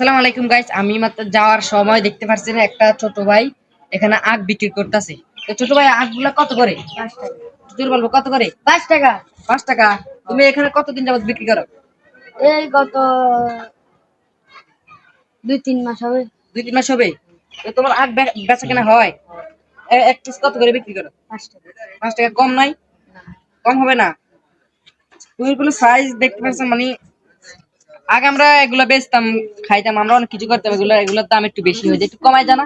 আসসালামু আলাইকুম গাইস, আমি মাত্র যাওয়ার সময় দেখতে পাচ্ছেন একটা ছোট ভাই এখানে আখ বিক্রি করতেছে। তো ছোট ভাই আখগুলা কত করে? 5 টাকা। জোর বলবো কত করে? 5 টাকা। 5 টাকা। তুমি এখানে কতদিন যাবত বিক্রি করো? এই গত 2-3 মাস হবে। 2-3 মাস হবে। তো তোমার আখ বেচা কেনা হয়? এক পিস কত করে বিক্রি করো? 5 টাকা। 5 টাকা কম নাই? কম হবে না? তুমি এগুলো সাইজ দেখতে পাচ্ছ, মানে আগে আমরা এগুলা বেচতাম, খাইতাম, আমরা অনেক কিছু করতাম, এগুলোর দাম একটু বেশি হয়ে যায়, একটু কমাই জানা।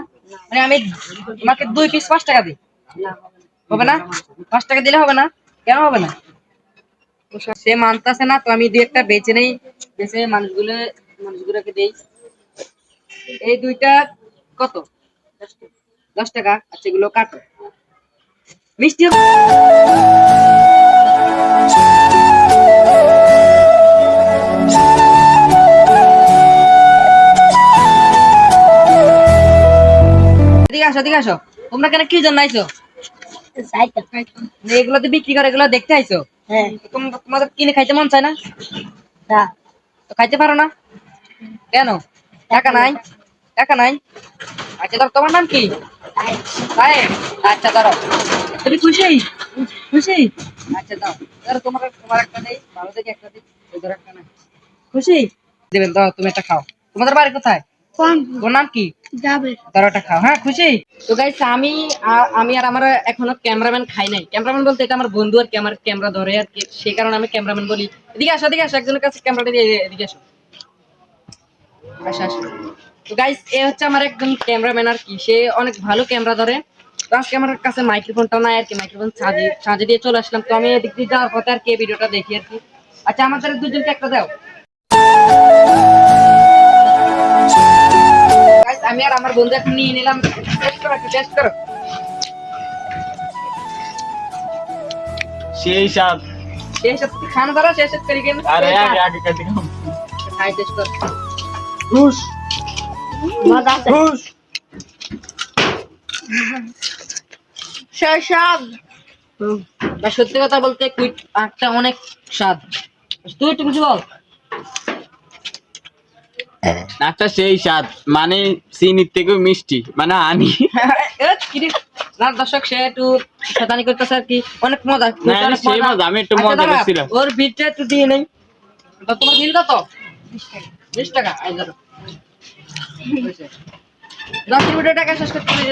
মানে আমি তোমাকে 2 পিস 5 টাকা দিই, হবে না? 5 টাকা দিলে হবে না? কেন হবে না? সে মানতেছে না, তো আমি দুই একটা বেচে নেই, বেচে মানুষগুলোকে দেই। এই দুইটা কত? 10 টাকা। আচ্ছা, এগুলো কাটো। মিষ্টি এদিকে আসো, এদিকে আসো। তোমরা কেন কি জন্য আইছো? এগুলোতে বিক্রি করে, এগুলো দেখতে আইছো? হ্যাঁ। তোমাদের কিনে খাইতে মন চায় না? তো খাইতে পারো না কেন? টাকা নাই? টাকা নাই? আচ্ছা, ধরো, তোমার নাম কি? সাহেব। আচ্ছা, ধরো। তুমি খুশি? খুশি? আচ্ছা, দাও। ধরো, তোমার একটা নেই, ভালো দেখে একটা দিই। এই ধরো একটা নাই। খুশি? দেবেন, দাও, তুমি একটা খাও। তোমাদের বাড়ি কোথায়? তোমার নাম কি? ধরো, একটা খাও। হ্যাঁ, খুশি? তো গাইস, আমি আর আমার এখনো ক্যামেরাম্যান খাই নাই। ক্যামেরাম্যান বলতে এটা আমার বন্ধু আর কি, আমার ক্যামেরা ধরে আর কি, সেই কারণে আমি ক্যামেরাম্যান বলি। এদিকে আসো, এদিকে আসো, একজনের কাছে ক্যামেরাটা দিয়ে এদিকে আসো। আসো, আসো। তো গাইস, এ হচ্ছে আমার একজন ক্যামেরাম্যান আর কি, সে অনেক ভালো ক্যামেরা ধরে। তো আজকে আমার কাছে মাইক্রোফোনটা নাই আর কি, মাইক্রোফোন সাজে দিয়ে চলে আসলাম। তো আমি এদিক দিয়ে যাওয়ার পথে আর কি এই ভিডিওটা দেখি আর কি। আচ্ছা, আমাদের দুজনকে একটা দাও। গাইস, আমি আর আমার বন্ধু এখন নিয়ে নিলাম। টেস্ট করো, একটু টেস্ট করো। সেই সাত। শেষ খানা ধরো, শেষ করি কেন? আরে আগে আগে কাটি খাও। খাই টেস্ট কর। খুশ মজা আছে। খুশ। স্বাদ। বা সত্যি কথা বলতে কুইট আখটা অনেক স্বাদ। তুই একটু কিছু বল। একটা সেই স্বাদ, মানে চিনির থেকেও মিষ্টি, মানে হানি। না দর্শক, সে একটু শয়তানি করতেছে আর কি, অনেক মজা। না, সেই মজা, আমি একটু আচ্ছা, মজা দাঁড়া, করছিলাম। ওর বিটটা একটু দিয়ে নেই। তো তোমার বিল কত? 20 টাকা। এই ধরো। 10 টাকা শেষ করতে হবে।